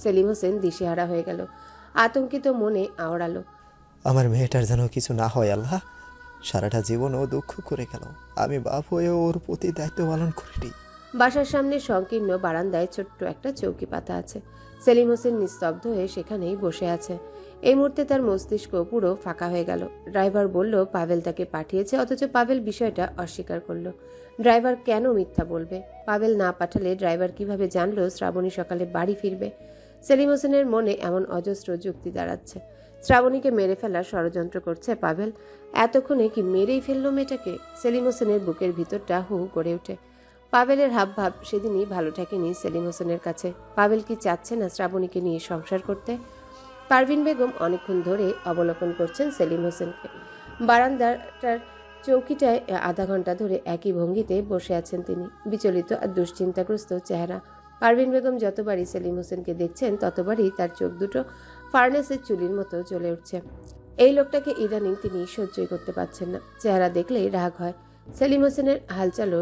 সেলিম হোসেন দিশেহারা হয়ে গেল, আতঙ্কিত মনে আওড়ালো। আমার মেয়েটার যেন কিছু না হয় আল্লাহ। সারাটা জীবন ও দুঃখ করে গেল, আমি বাপ হয়ে ওর প্রতি দায়িত্ব পালন করিনি। বাসার সামনে সংকীর্ণ বারান্দায় ছোট্ট একটা চৌকি পাতা আছে। সেলিম হোসেন নিস্তব্ধ হয়ে সেখানেই বসে আছে। এই মুহূর্তে তার মস্তিষ্ক পুরো ফাঁকা হয়ে গেল। ড্রাইভার বলল পাভেল তাকে পাঠিয়েছে, অথচ পাভেল বিষয়টা অস্বীকার করলো। ড্রাইভার কেন মিথ্যা বলবে? পাভেল না পাঠালে ড্রাইভার কিভাবে জানলো শ্রাবণী সকালে বাড়ি ফিরবে? সেলিম হোসেনের মনে এমন অজস্র যুক্তি দাঁড়াচ্ছে। শ্রাবণীকে মেরে ফেলার ষড়যন্ত্র করছে পাভেল। এতক্ষণে কি মেরেই ফেললো মেয়েটাকে? সেলিম হোসেনের বুকের ভিতরটা হু হু করে ওঠে। পাভেলের হাবভাব সেদিনই ভালো ঠেকেনি সেলিম হোসেনের কাছে। পাভেল কি চাচ্ছে না শ্রাবণীকে নিয়ে সংসার করতে? পারভিন বেগম অনেকক্ষণ ধরে অবলোকন করছেন সেলিম হোসেনকে। বারান্দাটার চৌকিটায় আধা ঘন্টা ধরে একই ভঙ্গিতে বসে আছেন তিনি, বিচলিত আর দুশ্চিন্তাগ্রস্ত চেহারা। পারভিন বেগম যতবারই সেলিম হোসেনকে দেখছেন ততবারই তার চোখ দুটো ফার্নেসের চুলির মতো জ্বলে উঠছে। এই লোকটাকে ইদানিং তিনি সহ্যই করতে পারছেন না। চেহারা দেখলেই রাগ হয়। সেলিম হোসেনের হালচালও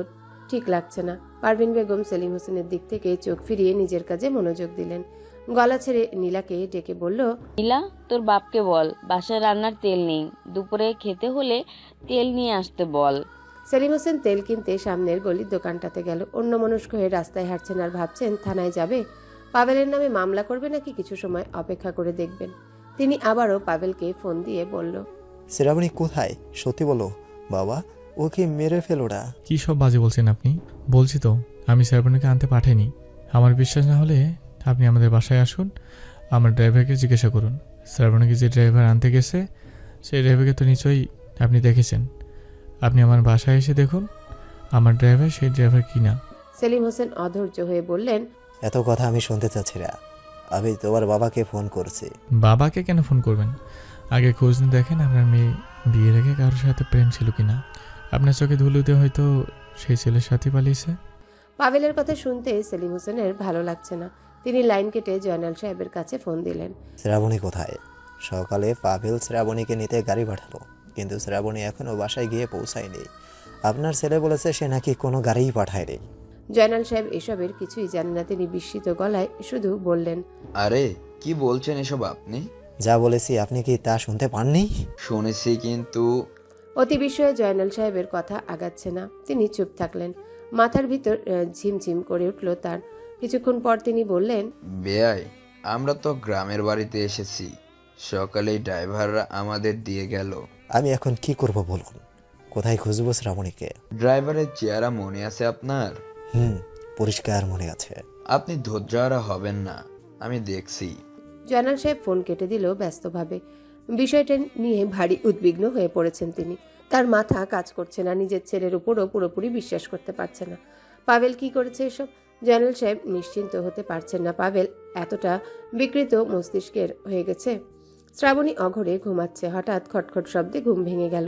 ঠিক লাগছে না। পারভিন বেগম সেলিম হোসেনের দিক থেকে চোখ ফিরিয়ে নিজের কাজে মনোযোগ দিলেন। গলা ছেড়ে নীলাকে ডেকে বলল, নীলা, তোর বাপকে বল বাসায় রান্নার তেল নেই, দুপুরে খেতে হলে তেল নিয়ে আসতে বল। সেলিম হোসেন তেল কিনতে সামনের গলির দোকানটাতে গেল। অন্যমনস্ক হয়ে রাস্তায় হাঁটছেন আর ভাবছেন থানায় যাবে, পাভেলের নামে মামলা করবে নাকি কিছু সময় অপেক্ষা করে দেখবেন। তিনি আবারও পাভেলকে ফোন দিয়ে বলল, শ্রাবণী কোথায়? সত্যি বলো বাবা, ওকে মেরে ফেলো না। কী সব বাজে বলছেন আপনি? বলছি তো আমি শ্রাবণীকে আনতে পাঠাইনি। আমার বিশ্বাস না হলে আপনি আমাদের বাসায় আসুন, আমার ড্রাইভারকে জিজ্ঞাসা করুন। শ্রাবণীকে যে ড্রাইভার আনতে গেছে সেই ড্রাইভারকে তো নিশ্চয়ই আপনি দেখেছেন। আপনি আমার বাসায় এসে দেখুন আমার ড্রাইভার সেই ড্রাইভার কি না। সেলিম হোসেন অধৈর্য হয়ে বললেন, এত কথা আমি শুনতে চাচ্ছি না। আমি তোমার বাবাকে ফোন করছি। বাবাকে কেন ফোন করবেন? আগে খোঁজ নিয়ে দেখেন আপনার মেয়ে বিয়ের আগে কারোর সাথে প্রেম ছিল কিনা। আপনার চোখে ধুলোতে হয়তো সেই ছেলের সাথে পালিয়েছে। পাভেলের কথা শুনতে সেলিম হোসেনের ভালো লাগছে না। তিনি লাইন কেটে জয়নাল সাহেবের কাছে ফোন দিলেন। শ্রাবণী কোথায়? সকালে পাভেল শ্রাবণীকে নিতে গাড়ি পাঠালো, কিন্তু শ্রাবণী এখনো বাসায় গিয়ে পৌঁছায়নি। আপনার ছেলে বলেছে সে নাকি কোনো গাড়িই পাঠায়নি। জয়নাল সাহেব এসবের কিছুই জানেন না। তিনি বিস্মিত গলায় শুধু বললেন, আরে কি বলছেন এসব আপনি? যা বলেছি আপনি কি তা শুনতে পাননি? শুনেছি কিন্তু অতি বিস্ময়ে জয়নাল সাহেবের কথা আগাচ্ছে না। তিনি চুপ থাকলেন। মাথার ভিতর ঝিমঝিম করে উঠল তার। কিছুক্ষণ পর তিনি বললেন, বেয়াই, আমরা তো গ্রামের বাড়িতে এসেছি, সকালেই ড্রাইভাররা আমাদের দিয়ে গেল। আমি এখন কি করব বলুন? কোথায় খুঁজবো শ্রাবণীকে? ড্রাইভারের চেহারা মনে আছে আপনার? পরিষ্কার মনে আছে। আপনি ধৈর্যহারা হবেন না, আমি দেখছি। জয়নাল সাহেব ফোন কেটে দিল ব্যস্তভাবে। বিষয়টা নিয়ে ভারী উদ্বিগ্ন হয়ে পড়েছেন তিনি। তার মাথা কাজ করছে না, নিজের ছেলের উপরও পুরোপুরি বিশ্বাস করতে পারছে না। পাভেল কি করেছে এসব? জয়নাল সাহেব নিশ্চিন্ত হতে পারছেন না। পাভেল এতটা বিকৃত মস্তিষ্কের হয়ে গেছে। শ্রাবণী অঘরে ঘুমাচ্ছে। হঠাৎ খটখট শব্দে ঘুম ভেঙে গেল।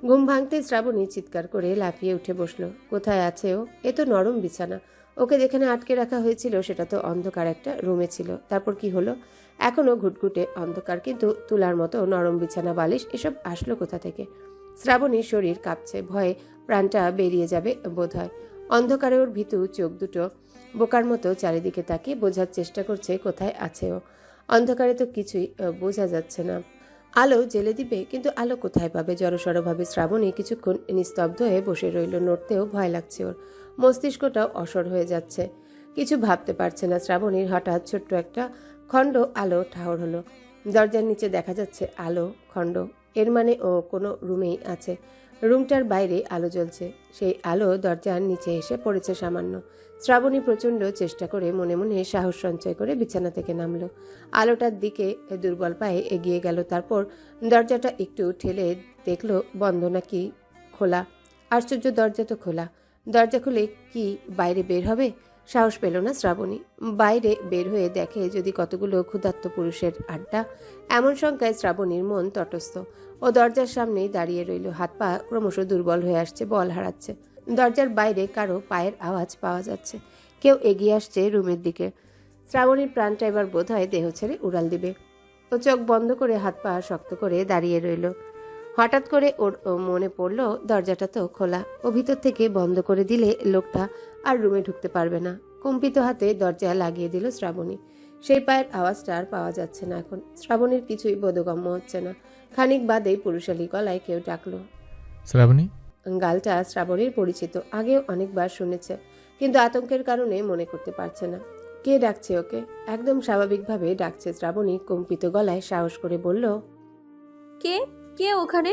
ঘুম ভাঙতে শ্রাবণী চিৎকার করে লাফিয়ে উঠে বসলো। কোথায় আছে ও? এ তো নরম বিছানা। ওকে যেখানে আটকে রাখা হয়েছিল সেটা তো অন্ধকার একটা রুমে ছিল। তারপর কি হলো? এখনো ঘুটঘুটে অন্ধকার, কিন্তু তুলার মতো নরম বিছানা, বালিশ, এসব আসলো কোথা থেকে? শ্রাবণীর শরীর কাঁপছে। ভয়ে প্রাণটা বেরিয়ে যাবে বোধ হয়। অন্ধকারে ওর ভীতু চোখ দুটো বোকার মতো চারিদিকে তাকিয়ে বোঝার চেষ্টা করছে কোথায় আছে ও। অন্ধকারে তো কিছুই বোঝা যাচ্ছে না। আলো জ্বেলে দিবে, কিন্তু আলো কোথায় পাবে? জড়সড়ভাবে শ্রাবণী কিছুক্ষণ নিস্তব্ধ হয়ে বসে রইল। নড়তেও ভয় লাগছে ওর। মস্তিষ্কটাও অসর হয়ে যাচ্ছে। কিছু ভাবতে পারছে না শ্রাবণীর। হঠাৎ ছোট্ট একটা খণ্ড আলো ঠাহর হলো। দরজার নিচে দেখা যাচ্ছে আলো খণ্ড। এর মানে ও কোনো রুমেই আছে। রুমটার বাইরে আলো জ্বলছে। সেই আলো দরজার নিচে এসে পড়েছে সামান্য। শ্রাবণী প্রচণ্ড চেষ্টা করে মনে মনে সাহস সঞ্চয় করে বিছানা থেকে নামলো। আলোটার দিকে দুর্বল পায়ে এগিয়ে গেল। তারপর দরজাটা একটু ঠেলে দেখলো বন্ধ নাকি খোলা। আশ্চর্য, দরজা তো খোলা। দরজা খুলে কি বাইরে বের হবে? সাহস পেল না শ্রাবণী। বাইরে বের হয়ে দেখে যদি কতগুলো ক্ষুধার্ত পুরুষের আড্ডা। এমন শঙ্কায় শ্রাবণীর মন তটস্থ। ও দরজার সামনেই দাঁড়িয়ে রইল। হাত পা ক্রমশ দুর্বল হয়ে আসছে, বল হারাচ্ছে। দরজার বাইরে কারো পায়ের আওয়াজ পাওয়া যাচ্ছে। কেউ এগিয়ে আসছে রুমের দিকে। শ্রাবণীর প্রাণটা এবার বোধহয় দেহ ছেড়ে উড়াল দিবে। ও চোখ বন্ধ করে হাত পা শক্ত করে দাঁড়িয়ে রইল। হঠাৎ করে ওর মনে পড়ল দরজাটা তো খোলা, ও ভিতর থেকে বন্ধ করে দিলে লোকটা আর রুমে ঢুকতে পারবে না। কম্পিত হাতে দরজা লাগিয়ে দিল শ্রাবণী। সেই পায়ের আওয়াজটা আর পাওয়া যাচ্ছে না এখন। শ্রাবণীর কিছুই বোধগম্য হচ্ছে না। খানিক বাদেই পুরুষালী গলায় কেউ ডাকলো। শ্রাবণী। গালটা শ্রাবণীর পরিচিত, আগেও অনেকবার শুনেছে, কিন্তু আতঙ্কের কারণে মনে করতে পারছে না কে ডাকছে ওকে। একদম স্বাভাবিকভাবে ডাকছে শ্রাবণী কম্পিত গলায় সাহস করে বলল, কে কে ওখানে?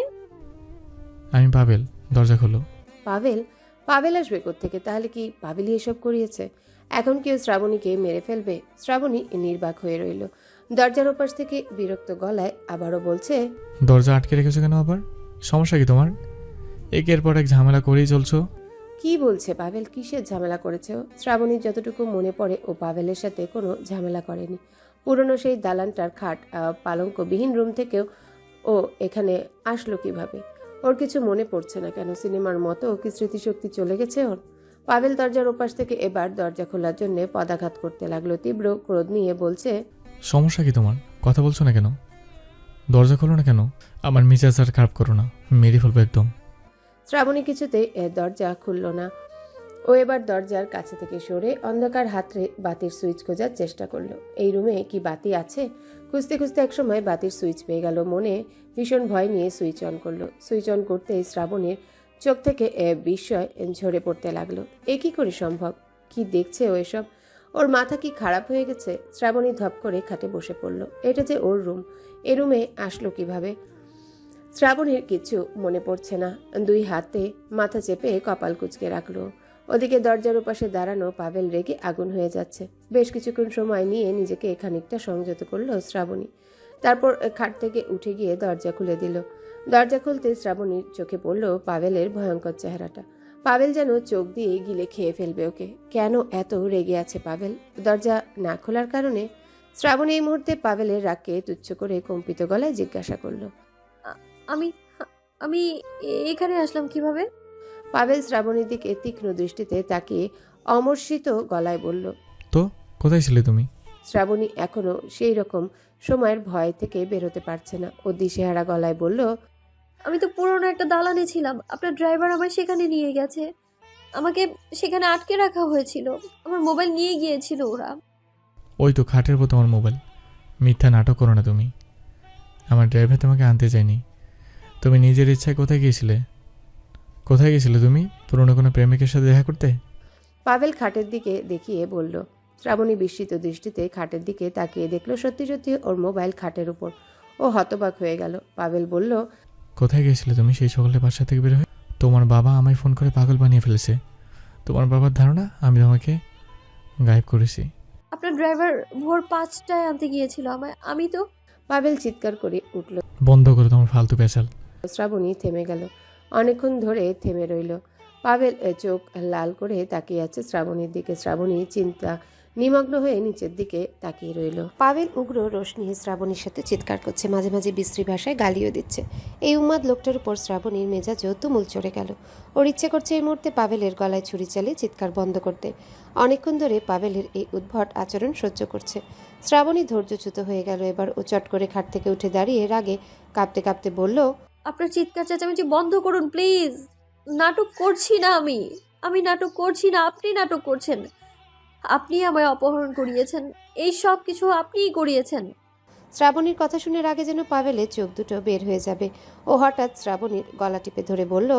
আমি পাবেল, দরজা খোলো। পাভেল? পাভেল আসবে কোত্থেকে? তাহলে কি পাভেলই এসব করিয়েছে? এখন কেউ শ্রাবণীকে মেরে ফেলবে? শ্রাবণী নির্বাক হয়ে রইল। দরজার ওপাশ থেকে বিরক্ত গলায় আবারও বলছে, দরজা আটকে রেখেছো কেন আবার? সমস্যা কি তোমার? একের পর এক ঝামেলা করেই চলছো। কি বলছে পাভেল? কিসের ঝামেলা করেছে ও? শ্রাবণীর যতটুকু মনে পড়ে ও পাভেলের সাথে কোনো ঝামেলা করেনি। পুরনো সেই দালানটার খাট পালঙ্কবিহীন রুম থেকেও ও এখানে আসলো কিভাবে? ওর কিছু মনে পড়ছে না কেন? সিনেমার মতো কি স্মৃতিশক্তি চলে গেছে ওর? পাভেল দরজার ওপাশ থেকে এবার দরজা খোলার জন্য পদাঘাত করতে লাগলো। তীব্র ক্রোধ নিয়ে বলছে, সমস্যা কি তোমার? কথা বলছো না কেন? দরজা খোলো না কেন? আমার মেজাজ আর খারাপ করো না, মেরে ফেলবো একদম। শ্রাবণী কিছুতেই দরজা খুলল না। ও এবার দরজার কাছে থেকে সরে অন্ধকার হাতড়ে বাতির সুইচ খোঁজার চেষ্টা করলো। এই রুমে কি বাতি আছে? খুঁজতে খুঁজতে একসময় বাতির সুইচ পেয়ে গেল। মনে ভীষণ ভয় নিয়ে সুইচ অন করলো। সুইচ অন করতেই শ্রাবণীর চোখ থেকে বিস্ময় ঝরে পড়তে লাগলো। এ কি করে সম্ভব? কি দেখছে ও এসব? ওর মাথা কি খারাপ হয়ে গেছে? শ্রাবণী ধপ করে খাটে বসে পড়ল। এটা যে ওর রুম, এ রুমে আসলো কিভাবে? শ্রাবণীর কিছু মনে পড়ছে না। দুই হাতে মাথা চেপে কপাল কুঁচকে রাখলো। ওদিকে দরজার ওপাশে দাঁড়ানো পাভেল রেগে আগুন হয়ে যাচ্ছে। বেশ কিছুক্ষণ সময় নিয়ে নিজেকে খানিকটা সংযত করলো শ্রাবণী। তারপর খাট থেকে উঠে গিয়ে দরজা খুলে দিল। দরজা খুলতে শ্রাবণীর চোখে পড়ল পাভেলের ভয়ঙ্কর চেহারাটা। পাভেল যেন চোখ দিয়ে গিলে খেয়ে ফেলবে ওকে। কেন এত রেগে আছে পাভেল? দরজা না খোলার কারণে? শ্রাবণী এই মুহূর্তে পাভেলের রাগকে তুচ্ছ করে কম্পিত গলায় জিজ্ঞাসা করলো, আমি আমি এখানে আসলাম কিভাবে? পাভেল শ্রাবণীর দিকে তীক্ষ্ণ দৃষ্টিতে তাকিয়ে অমর্ষিত গলায় বলল, তো কোথায় ছিলে তুমি? শ্রাবণী এখনো সেই রকম সময়ের ভয় থেকে বেরোতে পারছে না। ও দিশেহারা গলায় বলল, আমি তো পুরনো একটা দালানে ছিলাম, আপনার ড্রাইভার আমায় সেখানে নিয়ে গেছে। আমাকে সেখানে আটকে রাখা হয়েছিল, আমার মোবাইল নিয়ে গিয়েছিল ওরা। ওই তো খাটের উপর তোমার মোবাইল। মিথ্যা নাটক করো না তুমি। আমার ড্রাইভার তোমাকে আনতে চাইনি। তুমি নিজের ইচ্ছায় কোথায় গিয়েছিলে? কোথায় গিয়েছিলে তুমি? পুরনো কোনো প্রেমিকের সাথে দেখা করতে? পাভেল খাটের দিকে দেখিয়ে বলল। শ্রাবণী বিস্মিত দৃষ্টিতে খাটের দিকে তাকিয়ে দেখলো সত্যি সত্যি ওর মোবাইল খাটের উপর। ও হতবাক হয়ে গেল। পাভেল বলল, কোথায় গিয়েছিলে তুমি সেই সকালে বাসা থেকে বের হয়ে? তোমার বাবা আমায় ফোন করে পাগল বানিয়ে ফেলেছে। তোমার বাবার ধারণা আমি তোমাকে গায়েব করেছি। আপনার ড্রাইভার ভোর 5টায় আনতে গিয়েছিল আমায়। আমি তো পাভেল চিৎকার করে উঠল। বন্ধ করো তোমার ফালতু পেঁচাল। শ্রাবণী থেমে গেল। অনেকক্ষণ ধরে থেমে রইল। পাভেল চোখ লাল করে তাকিয়ে আছে শ্রাবণীর দিকে। শ্রাবণী চিন্তা নিমগ্ন হয়ে নিচের দিকে তাকিয়ে রইল। পাভেল উগ্র রোষ নিয়ে শ্রাবণীর সাথে চিৎকার করছে, মাঝে মাঝে বিশ্রী ভাষায় গালিও দিচ্ছে। এই উন্মাদ লোকটার উপর শ্রাবণীর মেজাজও তুমুল চড়ে গেল। ওর ইচ্ছে করছে এই মুহূর্তে পাভেলের গলায় ছুরি চালিয়ে চিৎকার বন্ধ করতে। অনেকক্ষণ ধরে পাভেলের এই উদ্ভট আচরণ সহ্য করছে। শ্রাবণী ধৈর্যচ্যুত হয়ে গেল। এবার ও চট করে খাট থেকে উঠে দাঁড়িয়ে রাগে কাঁপতে কাঁপতে বলল, আপনার চিৎকার চেঁচামেচি বন্ধ করুন প্লিজ। নাটক করছি না আমি নাটক করছি না, আপনি নাটক করছেন। আপনি আমায় অপহরণ করিয়েছেন, এই সব কিছু আপনিই করিয়েছেন। শ্রাবণীর কথা শুনে আগে যেন পাভেলের চোখ দুটো বের হয়ে যাবে। ও হঠাৎ শ্রাবণীর গলা টিপে ধরে বলল,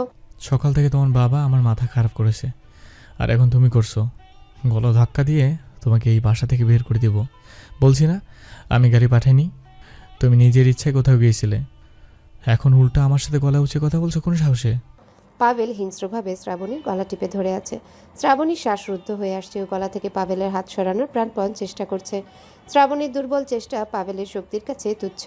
সকাল থেকে তোমার বাবা আমার মাথা খারাপ করেছে, আর এখন তুমি করছো। গলা ধাক্কা দিয়ে তোমাকে এই বাসা থেকে বের করে দেব। বলছি না আমি গাড়ি পাঠাইনি? তুমি নিজের ইচ্ছায় কোথাও গিয়েছিলে, এখন উল্টা আমার সাথে গলা উঁচে কথা বলছো কোন সাহসে? পাভেল হিংস্রভাবে শ্রাবণীর গলা টিপে ধরে আছে। শ্রাবণীর শ্বাসরুদ্ধ হয়ে আসছে। ও গলা থেকে পাভেলের হাত সরানোর প্রাণপণ চেষ্টা করছে। শ্রাবণীর দুর্বল চেষ্টা পাভেলের শক্তির কাছে তুচ্ছ।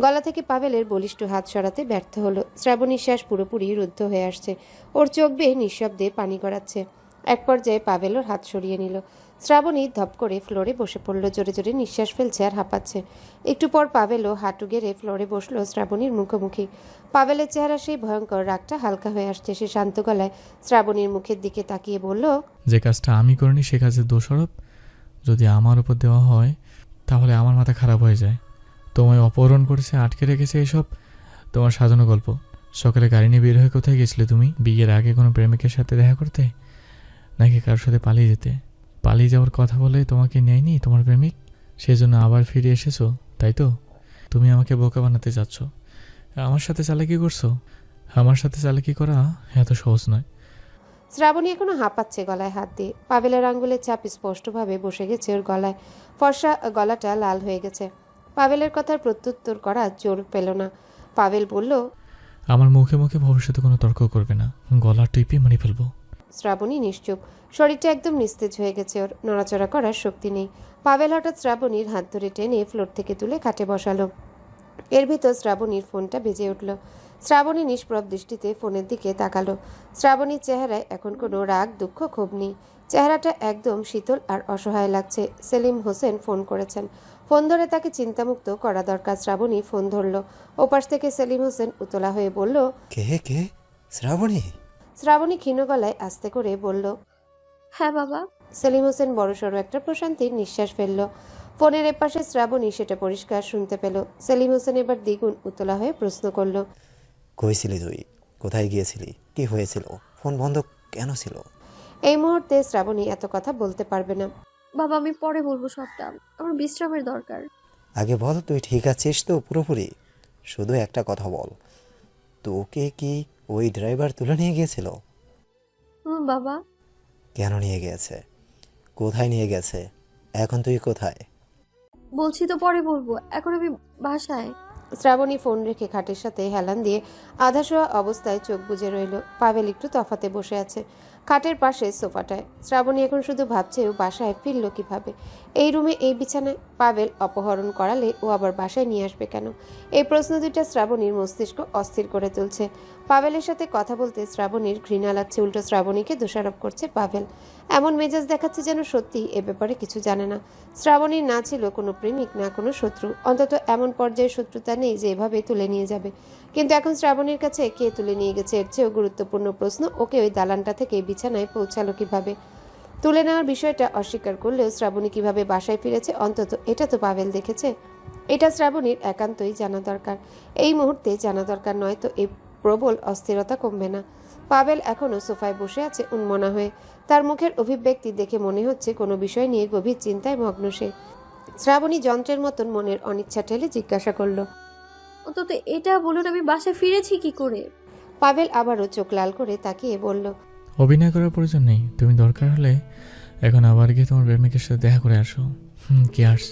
গলা থেকে পাভেলের বলিষ্ঠ হাত সরাতে ব্যর্থ হলো। শ্রাবণীর শ্বাস পুরোপুরি রুদ্ধ হয়ে আসছে। ওর চোখ বেয়ে নিঃশব্দে পানি গড়াচ্ছে। এক পর্যায়ে পাভেল ওর হাত সরিয়ে নিল। শ্রাবণী ধপ করে ফ্লোরে বসে পড়ল। জোরে জোরে নিঃশ্বাস ফেলছে আর হাঁপাচ্ছে। একটু পর পাভেলও হাঁটু গেড়ে ফ্লোরে বসলো শ্রাবণীর মুখোমুখি। পাভেলের চেহারা সেই ভয়ঙ্কর রাগটা হালকা হয়ে আসছে। সে শান্ত গলায় শ্রাবণীর মুখের দিকে তাকিয়ে বলল, যে কাজটা আমি করিনি সে কাজের দোষারোপ যদি আমার উপর দেওয়া হয় তাহলে আমার মাথা খারাপ হয়ে যায়। তোমায় অপহরণ করেছে, আটকে রেখেছে, এসব তোমার সাজানো গল্প। সকালে গাড়ি নিয়ে বের হয়ে কোথায় গেছিলে তুমি? বিয়ের আগে কোনো প্রেমিকের সাথে দেখা করতে, নাকি কারোর সাথে পালিয়ে যেতে? পালিয়ে যাওয়ার কথা বলে তোমাকে নেয়নি তোমার প্রেমিক, সেজন্য আবার ফিরে এসেছো, তাই তো? তুমি আমাকে বোকা বানাতে চাচ্ছ। আমার সাথে চালাকি করছো। আমার সাথে চালাকি করা এত সহজ নয়। শ্রাবণী এখনো হাঁপাচ্ছে গলায় হাত দিয়ে। পাভেলের আঙ্গুলের চাপ স্পষ্টভাবে বসে গেছে ওর গলায়। ফর্সা গলাটা লাল হয়ে গেছে। পাভেলের কথার প্রত্যুত্তর করা জোর পেল না। পাভেল বলল, আমার মুখে মুখে ভবিষ্যতে কোনো তর্ক করবে না, গলা টিপে মারি ফেলবো। শ্রাবণী নিশ্চুপ। শরীরটা একদম নিস্তেজ হয়ে গেছে ওর, নড়াচড়া করার শক্তি নেই। পাভেল হঠাৎ শ্রাবণীর হাত ধরে টেনে ফ্লোর থেকে তুলে খাটে বসালো। এর ভিতর শ্রাবণীর ফোনটা বেজে উঠল। শ্রাবণী নিষ্প্রভ দৃষ্টিতে ফোনের দিকে তাকালো। শ্রাবণীর চেহারায় এখন কোনো রাগ, দুঃখ, ক্ষোভ নেই। চেহারাটা একদম শীতল আর অসহায় লাগছে। সেলিম হোসেন ফোন করেছেন। ফোন ধরে তাকে চিন্তামুক্ত করা দরকার। শ্রাবণী ফোন ধরল। ওপাশ থেকে সেলিম হোসেন উতলা হয়ে বলল, কে শ্রাবণী? শ্রাবণী ক্ষীণ গলায় আস্তে করে বলল, হ্যাঁ বাবা। সেলিম হোসেন বড়সড় একটা প্রশান্তির নিঃশ্বাস ফেলল। ফোনের এপাশে শ্রাবণী সেটা পরিষ্কার শুনতে পেল। সেলিম হোসেন এবার দ্বিগুণ উতলা হয়ে প্রশ্ন করল, কই ছিলি তুই? কোথায় গিয়েছিলি? কি হয়েছিল? ফোন বন্ধ কেন ছিল? এই মুহূর্তে শ্রাবণী এত কথা বলতে পারবে না। বাবা আমি পরে বলবো সবটা, আমার বিশ্রামের দরকার। আগে বল, তুই ঠিক আছিস তো পুরোপুরি? শুধু একটা কথা বল, তোকে কি ওই ড্রাইভার তুলে নিয়ে গিয়েছিল? বাবা। কেন নিয়ে গেছে? কোথায় নিয়ে গেছে? এখন তুই কোথায়? বলছি তো পরে বলবো, এখন আমি বাসায়। শ্রাবণী ফোন রেখে খাটের সাথে হেলান দিয়ে আধাশোয়া অবস্থায় চোখ বুজে রইল। পাভেল একটু তফাতে বসে আছে খাটের পাশে সোফাটায়। শ্রাবণী এখন শুধু ভাবছে ও বাসায় ফিরল কিভাবে। এই রুমে, এই বিছানায় পাভেল অপহরণ করালে ও আবার বাসায় নিয়ে আসবে কেন? এই প্রশ্ন দুইটা শ্রাবণীর মস্তিষ্ক অস্থির করে তুলছে। পাভেলের সাথে কথা বলতে শ্রাবণীর ঘৃণা লাগছে, উল্টো শ্রাবণীকে দোষারোপ করছে পাভেল। এমন মেজাজ দেখাচ্ছে যেন সত্যি এ ব্যাপারে কিছু জানে না। শ্রাবণীর না ছিল কোনো প্রেমিক, না কোনো শত্রু, অন্তত এমন পর্যায়ে শত্রুতা নেই যে এভাবে তুলে নিয়ে যাবে। কিন্তু এখন শ্রাবণীর কাছে কে তুলে নিয়ে গেছে এর চেয়েও গুরুত্বপূর্ণ প্রশ্ন, ওকে ওই দালানটা থেকে বিছানায় পৌঁছালো কিভাবে? তুলে নেওয়ার বিষয়টা অস্বীকার করলেও শ্রাবণী কিভাবে বাসায় ফিরেছে অন্তত এটা তো পাভেল দেখেছে। এটা শ্রাবণীর একান্তই জানা দরকার। এই মুহূর্তে জানা দরকার, নয়তো এই প্রবল অস্থিরতা কমবে না। পাভেল এখনও সোফায় বসে আছে উন্মনা হয়ে। তার মুখের অভিব্যক্তি দেখে মনে হচ্ছে কোনো বিষয় নিয়ে গভীর চিন্তায় মগ্ন সে। শ্রাবণী যন্ত্রের মতন মনের অনিচ্ছা ঠেলে জিজ্ঞাসা করল, অন্তত এটা বলুন আমি বাসায় ফিরেছি কি করে? পাভেল আবারও চোখ লাল করে তাকিয়ে বলল, অভিনয় করার প্রয়োজন নেই, তুমি দরকার হলে এখন আবার গিয়ে তোমার প্রেমিকের সাথে দেখা করে আসো। কি আর্স,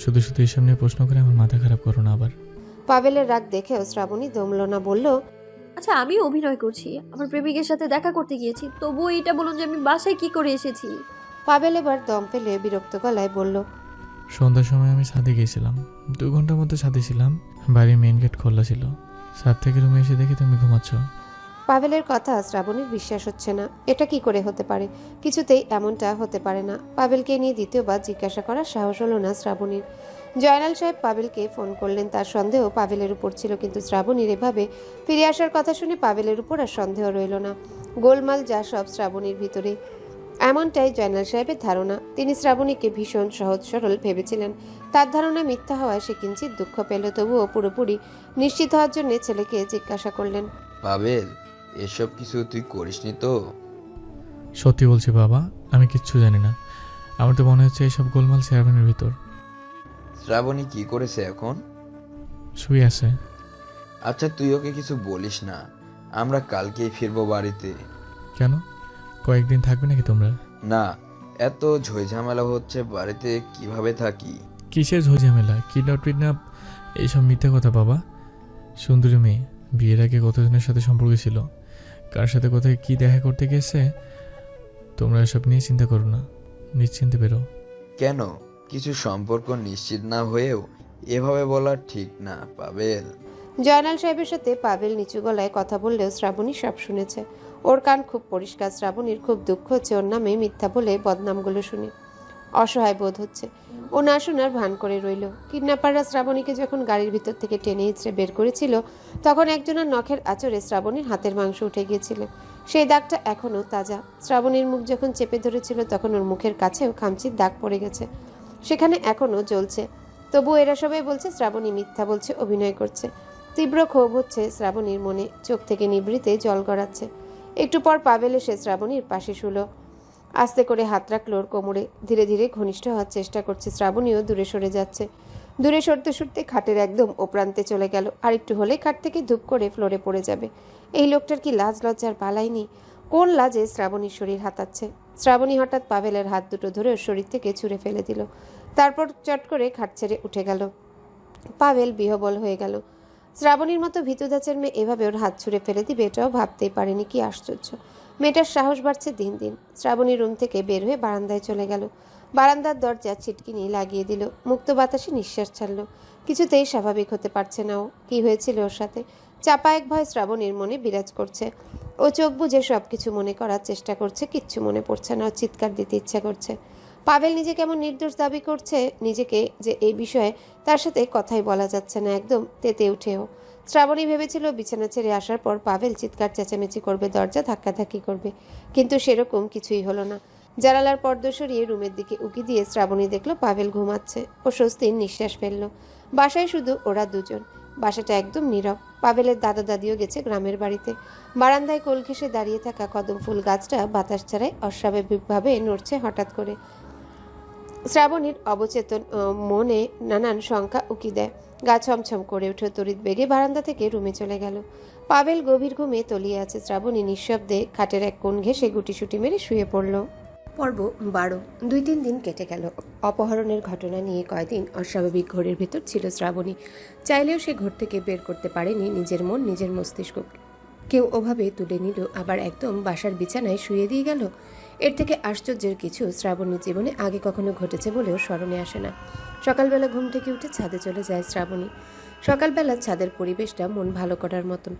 শুধু শুধু এসব নিয়ে প্রশ্ন করে আমার মাথা খারাপ করো না আবার। পাভেলের রাগ দেখেও শ্রাবণী দমল না, বলল, আচ্ছা আমি অভিনয় করছি, আমার প্রেমিকের সাথে দেখা করতে গিয়েছি, তবুও এটা বলুন যে আমি বাসায় কি করে এসেছি। পাভেল এবার দম ফেলে বিরক্ত গলায় বলল, সন্ধ্যার সময় আমি ছাদে গিয়েছিলাম, 2 ঘন্টার মধ্যে ছাদে ছিলাম। বাড়ির মেইন গেট খোলা ছিল। ছাদ থেকে রুমে এসে দেখি তুমি ঘুমাচ্ছ। পাভেলের কথা শ্রাবণীর বিশ্বাস হচ্ছে না। এটা কি করে হতে পারে? কিছুতেই এমনটা হতে পারে না। পাভেলকে নিয়ে দ্বিতীয়বার জিজ্ঞাসা করার সাহস হলো না শ্রাবণীর। জয়নাল সাহেব পাভেলকে ফোন করলেন, তার সন্দেহ পাভেলের উপর ছিল, কিন্তু শ্রাবণীর এভাবে ফিরে আসার কথা শুনে পাভেলের উপর আর সন্দেহ রইল না। গোলমাল যা সব শ্রাবণীর ভিতরে, এমনটাই জয়নাল সাহেবের ধারণা। তিনি শ্রাবণীকে ভীষণ সহজ সরল ভেবেছিলেন। তার ধারণা মিথ্যা হওয়ায় সে কিঞ্চিত দুঃখ পেল, তবুও পুরোপুরি নিশ্চিত হওয়ার জন্য ছেলেকে জিজ্ঞাসা করলেন, পাভেল, এসব কিছু তুই করিসনি তো? সত্যি বলছি বাবা, আমি কিচ্ছু জানি না। আমার তো মনে হচ্ছে এইসব গোলমাল শ্রাবণের ভিতর। শ্রাবণী কি করেছে এখন? শুয়ে আছে। আচ্ছা তুই ওকে কিছু বলিস না, আমরা কালকেই ফিরবো বাড়িতে। কেন, কয়েকদিন থাকবে নাকি তোমরা? না, এত ঝইঝামেলা হচ্ছে বাড়িতে, কিভাবে থাকি? কিসের ঝামেলা? কিডন্যাপ টিডন্যাপ এইসব মিথ্যে কথা বাবা। সুন্দরী মেয়ে, বিয়ের আগে কতজনের সাথে সম্পর্ক ছিল, কার সাথে কোথায় কি দেখা করতে গেছে, তোমরা এসব নিয়ে চিন্তা করো না, নিশ্চিন্তে বেরো। কেন, কিছু সম্পর্ক নিশ্চিত না হয়েও এভাবে বলা ঠিক না পাভেল। জয়নাল সাহেবের সাথে পাভেল নিচু গলায় কথা বললেও শ্রাবণী সব শুনেছে। ওর কান খুব পরিষ্কার। শ্রাবণীর খুব দুঃখ হচ্ছে ওর নামে মিথ্যা বলে বদনামগুলো শুনে। অসহায় বোধ হচ্ছে। ও না শোনার ভান করে রইল। কিডন্যাপাররা শ্রাবণীকে যখন গাড়ির ভিতর থেকে টেনে হিঁচড়ে বের করেছিল, তখন একজনের নখের আঁচড়ে শ্রাবণীর হাতের মাংস উঠে গিয়েছিল। সেই দাগটা এখনও তাজা। শ্রাবণীর মুখ যখন চেপে ধরেছিল, তখন ওর মুখের কাছেও খামচির দাগ পড়ে গেছে, সেখানে এখনও জ্বলছে। তবু এরা সবাই বলছে শ্রাবণী মিথ্যা বলছে, অভিনয় করছে। তীব্র ক্ষোভ হচ্ছে শ্রাবণীর মনে, চোখ থেকে নিভৃতে জল গড়াচ্ছে। একটু পর পাভেল এসে শ্রাবণীর পাশে শুলো, আস্তে করে হাত রাখল ওর কোমরে। ধীরে ধীরে ঘনিষ্ঠ হওয়ার চেষ্টা করছে, শ্রাবণীও দূরে সরে যাচ্ছে। দূরে সরতে সরতে খাটের একদম ও প্রান্তে চলে গেল। আর একটু হলে খাট থেকে ধূপ করে ফ্লোরে পড়ে যাবে। এই লোকটার কি লাজ লজ্জার পালাই নেই? কোন লাজে শ্রাবণীর শরীর হাতাচ্ছে? শ্রাবণী হঠাৎ পাভেলের হাত দুটো ধরে ওর শরীর থেকে ছুঁড়ে ফেলে দিল। তারপর চট করে খাট ছেড়ে উঠে গেল। পাভেল বিহবল হয়ে গেল। শ্রাবণীর মতো ভীতুদাচের মেয়ে এভাবে ওর হাত ছুঁড়ে ফেলে দিবে এটাও ভাবতেই পারেনি। কি আশ্চর্য! মেয়েটার সাহস বাড়ছে দিন দিন। শ্রাবণী রুম থেকে বের হয়ে বারান্দায় চলে গেল। বারান্দার দরজা ছিটকিনি লাগিয়ে দিল। মুক্ত বাতাসে নিঃশ্বাস ছাড়ল। কিছুতেই স্বাভাবিক হতে পারছে না ও। কি হয়েছিল ওর সাথে? চাপা এক ভয় শ্রাবণীর মনে বিরাজ করছে। ও চোখ বুজে সবকিছু মনে করার চেষ্টা করছে, কিচ্ছু মনে পড়ছে না। চিৎকার দিতে ইচ্ছা করছে। পাভেল নিজে কেমন নির্দোষ দাবি করছে নিজেকে, যে এই বিষয়ে তার সাথে কথাই বলা যাচ্ছে না। একদম তেতে উঠেও শ্রাবণী ভেবেছিল বিছানা ছেড়ে আসার পর পাভেল চিৎকার চেঁচামেচি করবে, দরজা ধাক্কাধাক্কি করবে, কিন্তু সেরকম কিছুই হলো না। জানালার পর্দা সরিয়ে রুমের দিকে উকি দিয়ে শ্রাবণী দেখলো পাভেল ঘুমাচ্ছে। ও স্বস্তির নিঃশ্বাস ফেলল। বাসায় শুধু ওরা দুজন। বাসাটা একদম নীরব। পাভেলের দাদা দাদিও গেছে গ্রামের বাড়িতে। বারান্দায় কোল ঘেঁষে দাঁড়িয়ে থাকা কদম ফুল গাছটা বাতাস ছাড়াই অস্বাভাবিকভাবে নড়ছে হঠাৎ করে। শ্রাবণীর অবচেতন মনে নানান শঙ্কা উকি দেয়। গা ছমছম করে উঠে তড়িৎ বেগে বারান্দা থেকে রুমে চলে গেল। পাভেল গভীর ঘুমে তলিয়ে আছে। শ্রাবণী নিঃশব্দে খাটের এক কোণ ঘেঁষে গুটিসুটি মেরে শুয়ে পড়ল। পর্ব 12। 2-3 দিন কেটে গেল। অপহরণের ঘটনা নিয়ে কয়দিন অস্বাভাবিক ঘোরের ভেতর ছিল শ্রাবণী। চাইলেও সে ঘর থেকে বের করতে পারেনি নিজের মন, নিজের মস্তিষ্ক। কেউ ওভাবে তুলে নিল, আবার একদম বাসার বিছানায় শুয়ে দিয়ে গেল। এর থেকে আশ্চর্যের কিছু শ্রাবণীর জীবনে আগে কখনো ঘটেছে বলেও স্মরণে আসে না। সকালবেলা ঘুম থেকে উঠে ছাদে চলে যায় শ্রাবণী। সকালবেলা ছাদের পরিবেশটা মন ভালো করার মতন।